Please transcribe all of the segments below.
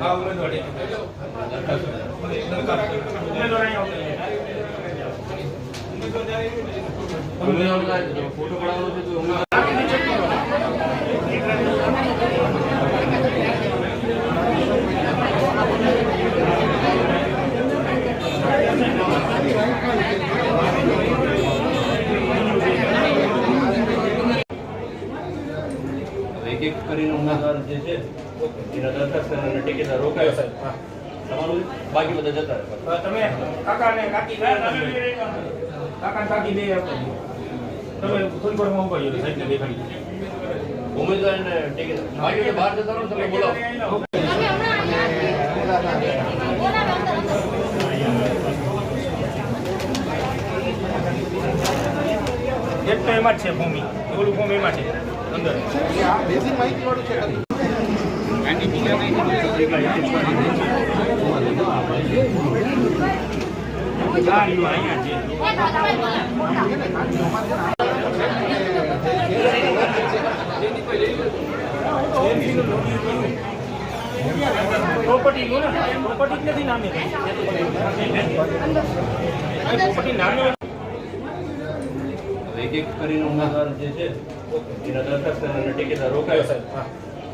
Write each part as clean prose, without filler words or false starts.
હા ઉમેદવાર ફોટો પડાવવાનો છે તો એક કરીને ઉમેદવાર જે છે એના દરખાસ્ત અને ટિકિટ રોકાયો સાહેબ. તમારું બાકી બધા જતા રહે. તમે કાકા ને કાકી કાકા કાકી બે તમે થોડી વારમાં ઉપાડ્યો સાહેબ ને દેખાડી ઉમેદવાર ને ટિકિટ બાકી બહાર જતા રહો તમે બોલાવો. એક તો એમાં જ છે ભૂમિ ઓલું ફોર્મ એમાં છે અંદર બેઝિક માહિતી વાળું છે પ્રોપર્ટી નથી નામે પ્રોપર્ટી નામે એક એક કરીને ઉમેદવાર જે છે એના દરખાસ્ત અને ટિકિટ રોકાયો સાહેબ.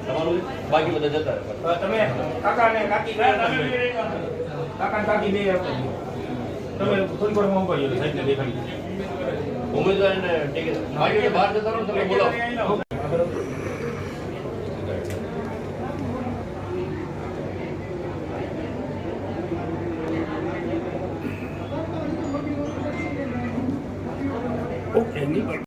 તમારું બાકી બધા જતા રહે. તમે કાકા ને કાકી કાકા કાકી બે તમે થોડી વારમાં ઉપાડ્યો સાહેબ ને દેખાડી ઉમેદવાર ને ટિકિટ બાકી બહાર જતા રહો તમે બોલાવો. Okay.